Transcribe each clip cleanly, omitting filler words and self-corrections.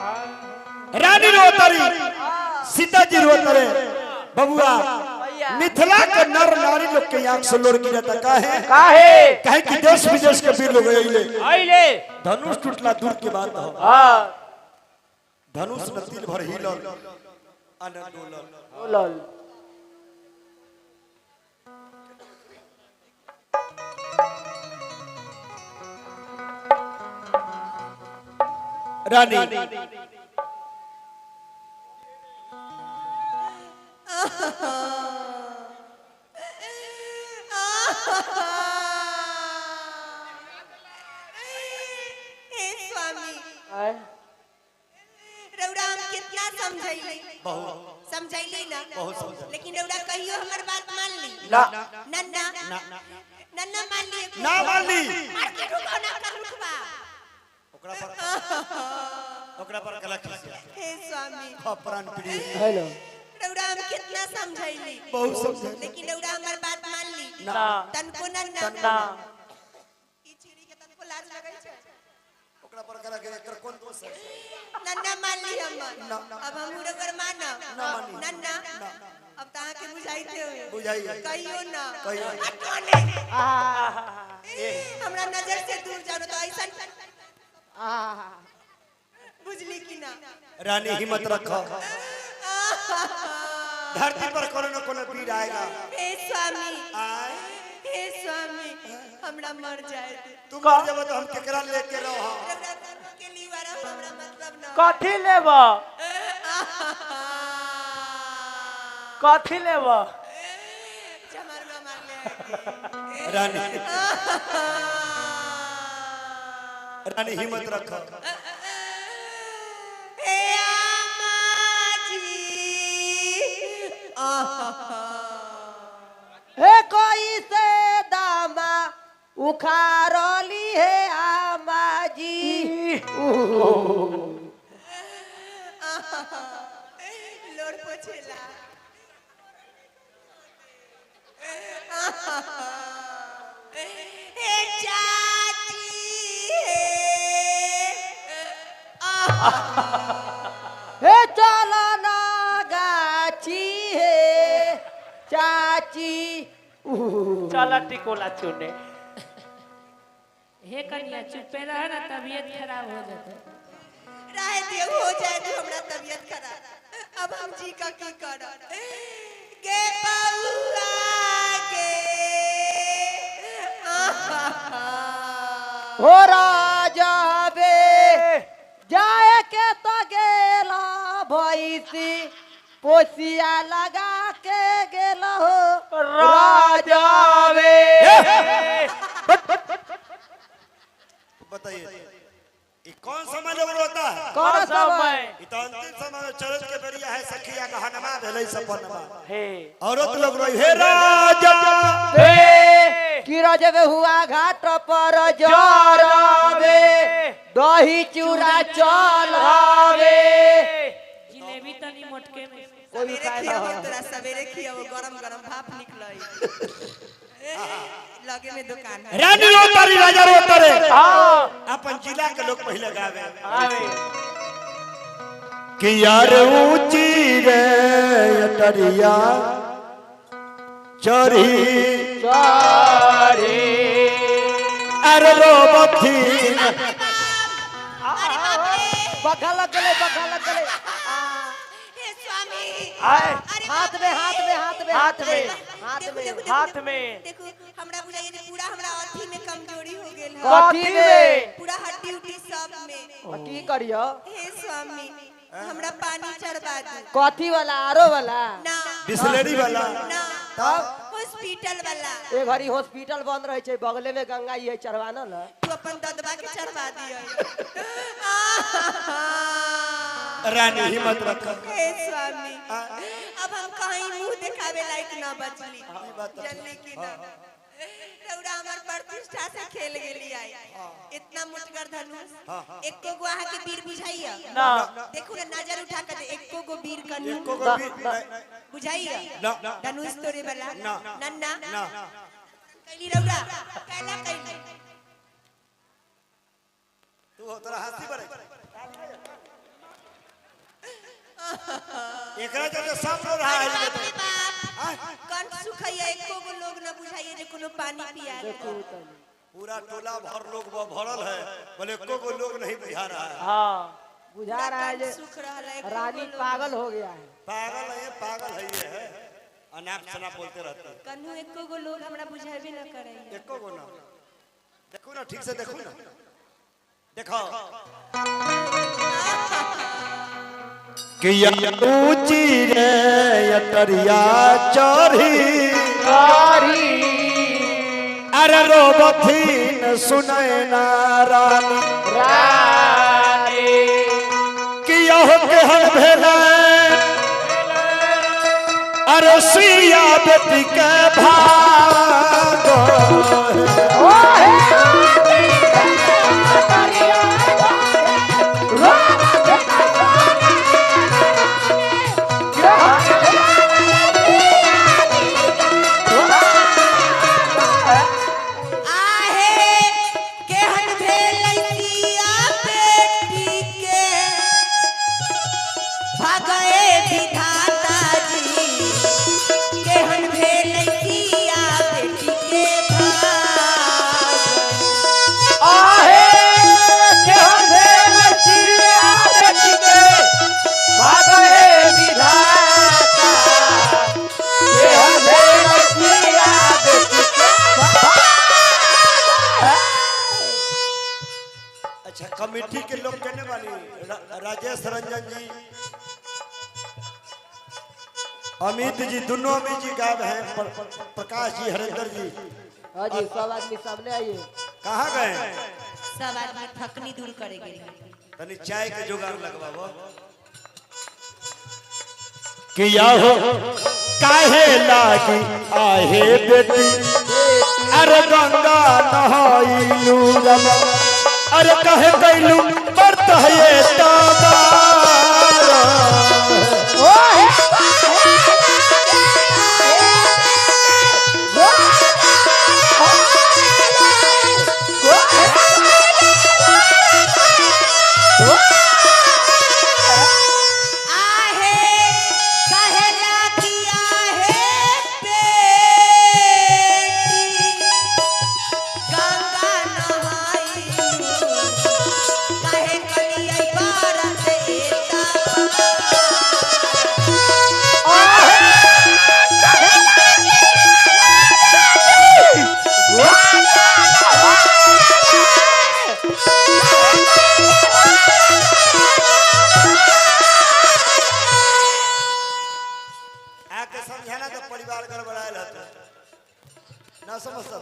रानी रोतरी सीता जी रोतरे बबुआ मिथिला के नर नारी लोग के आंख से लोर गिरता काहे कि देश विदेश के वीर लोग आइले धनुष टूटला दूर के बात हो धनुष न तिल भर हिलल आनंद डोलल रानी समझैली ना लेकिन रउरा कहियो हमर बात मान ली नन्ना नन्ना मान ली ना मान ली मार के ठुका ना कर रुकबा ओकरा पर कला खिसिया हे स्वामी प्राण प्रिय हेलो रउरा हम कितना समझैली बहुत समझै लेकिन रउरा हमर बात मान ली ना तनको नन्ना ई चिड़ी के तनको लाज लगै छै ओकरा पर कला के एकर कोन दोष है नन्ना मान ली हम अब हम उड़कर मानब नन्ना अब ताहा के बुझाइते हो बुझाइए कहियो ना कहियो हमरा नजर से दूर जानो तो ऐसा बुझली कि ना रानी हिम्मत रखो धरती पर कोनो न कोनो वीर आएगा हे स्वामी हमरा मर जाए तू मर जाबो तो हम केकरा लेके रहो के लीवारा हमरा मतलब ना कथि लेबो जमरवा मार ले रानी हिम्मत रखो हे आमा जी हे कोई से दामा उखारली है आमा जी लोर पोछेला हे चाची हे चलो ना गाची है चाची चला टिकोला चुने हे कन्या चुपे रह ना तबीयत खराब हो जाता राह दियो हो जाए तो हमरा तबीयत खराब अब हम जी का की कर गे बउआ गे हो राजा बे जाए के तो गेला भैसी पोसिया लगा के गेला हो राजा वे बताइए ये कौन समय लोग रोता है कौन समय ये तो अंतिम समय में चरच के बेरिया है सखिया का हनमा भेलै सपनमा हे औरत लोग रोई हे राजा वे कि रजबे हुआ घाट पर जरबे दही चूड़ा चलावे जिलेबी तनी मोटके में कोई खाए ना तोरा सवेरे खिया वो गरम गरम भाप निकलई लगे में दुकान है रानी रोतारी राजा रोतरे हां अपन जिला के लोग पहले गावे आवे कि यार ऊंची रे अटरिया चढ़ी चारे अरे रो बथी बगल गले हे स्वामी आए अरे हाथ में हाथ में देखो हमरा बुझाइए जे पूरा हमरा अथी में कमजोरी हो गेल है कथी में पूरा हड्डी उड्डी सब में की करियो हे स्वामी हमरा पानी चढ़वा दे कथी वाला आरो वाला ना बिस्लेरी वाला ना तब हॉस्पिटल वाला ए घड़ी हॉस्पिटल बंद रहे छै बगले में गंगा ये चढ़वाना ना तू अपन ददबा के चढ़वा दियो रानी हिम्मत रखो हे स्वामी अब हम कहीं मुंह दिखावे लायक ना बचली जल्दी की ना रउरा हमर प्रतिष्ठा से खेल गेली आई इतना मुटगर धनुष एको गो आहा के वीर बुझाइया ना देखो ना नजर उठा के एको गो वीर कन्या एको गो भी बुझाइया ना धनुष तोरे वाला ना नन्ना ना कैली रउरा कैला कैली तू तोरा हाथी बरे एकरा जब सब रो रहा है बाप रे बाप कंठ सुखाइए एको गो लोग न बुझाइए जे कोनो पानी पिया पूरा टोला भर लोग भरल है बोले एको गो लोग नहीं बुझा रहा है। हाँ बुझा रहा है जे सुख रहला है रानी पागल हो गया है। पागल है ये है अनाप शनाप बोलते रहते हैं। कन्हू एको गो लोग हमरा बुझाबे न करे एको गो ना देखो ना ठीक से देखो ना देखो किया ऊंची रे अटरिया चढ़ी अरे रोबथीन सुने ना रानी किया हो केहन भेला अरे सिया बेटी के भागो कमेटी के लोग कहने वाली राजेश रंजन जी अमित जी दोनों अमित जी गायब हैं प्रकाश जी हरिंदर जी हाँ जी सब आदमी सामने आइए। कहाँ गए सब आदमी थकनी दूर करेंगे तनी चाय के जुगाड़ लगवाओ किया हो काहे लागी आहे बेटी अरे गंगा नहाइलू रमा अरे कहे कैलू बरत है ये ताबार समझाना तो परिवार गड़बड़ायल होता ना समझता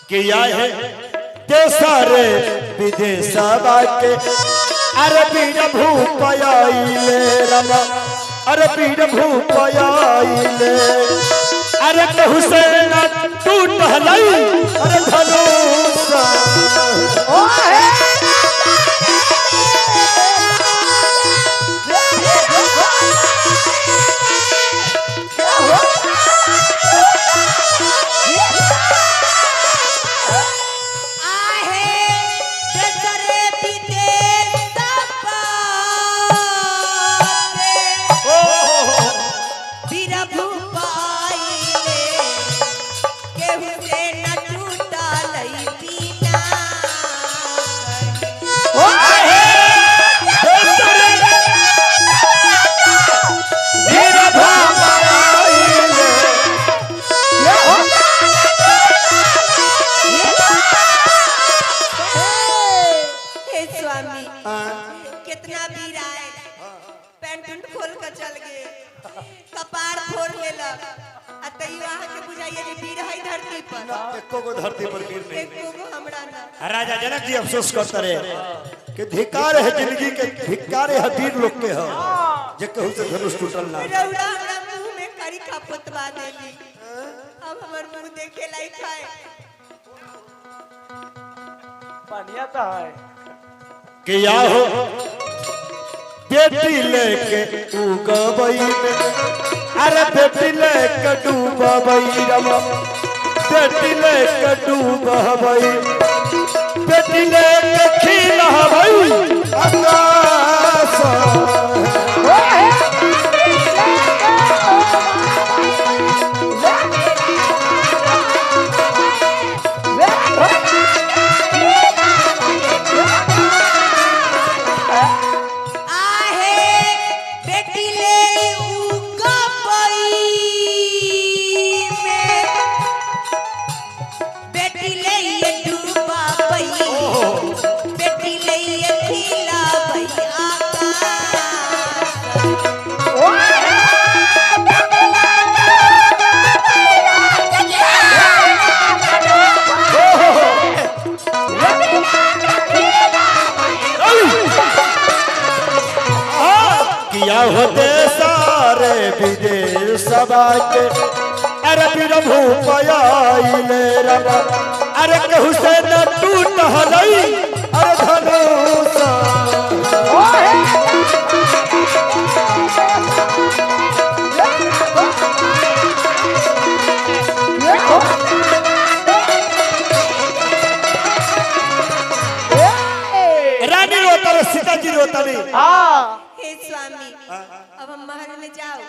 किया है सारे विदेश के अरे बीर भूपयाइले रमा अरे बीर भूपयाइले अरे कहू से न टूट हलई अरे धनुष कितना वीर आए पैंट खोल कर चल गए कपार फोड़ लेलक अतइयो आहा के बुझाइए जे वीर है धरती पर एको गो धरती पर वीर नहीं एको गो हमरा ना राजा जनक जी अफसोस करते रहे कि धिकार है जिंदगी के धिकार है वीर लोग के हो जे कहू से धनुष टूटल ना रौड़ा हमरा मुंह में करी का पुतवा देली अब हमर मुंह देखे लायक है पानिया तो है किया हो बेटी लेके उगबई में अरे बेटी लेके डूबबई रमा बेटी लेके डूबबई बेटी लेके खिलहबई होते सारे विदेश के अरे प्रभु पयाइले रबा अरे कहू से न टूट हलई अरे धनुष रानी रोता रे सीता जी रोता नहीं हे स्वामी अब हम महल में जाओ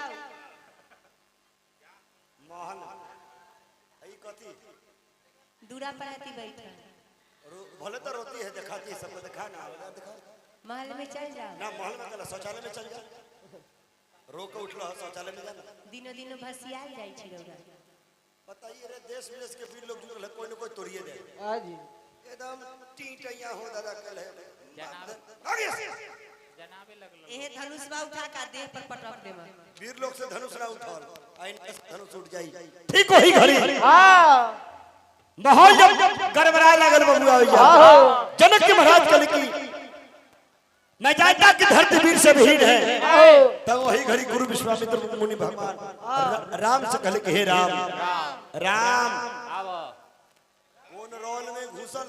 दूरा पर आती बैठा भले तो रोती है दिखाती है सबको दिखा ना दिखा महल में चल जाओ ना महल में चला शौचालय में चल जा रो के उठलो शौचालय में जाना दिनों दिनों भसियाल जाई छै रौरा बताइए रे देश विदेश के वीर लोग जुड़ल है कोई न कोई तोड़िए दे हां जी एकदम टीटैया हो दादा कल है एहे धनुष बा उठा का देह पर पटक देवा वीर लोग से धनुष ना उठाल आइन से धनुष उठ जाई ठीक वही घड़ी हां माहौल जब गड़बड़ाए लागल बबुआ भैया जनक के महाराज कल की मैं जानता कि धरती वीर से भीड़ है तब वही घड़ी गुरु विश्वामित्र मुनि भगवान राम से कहले कि हे राम राम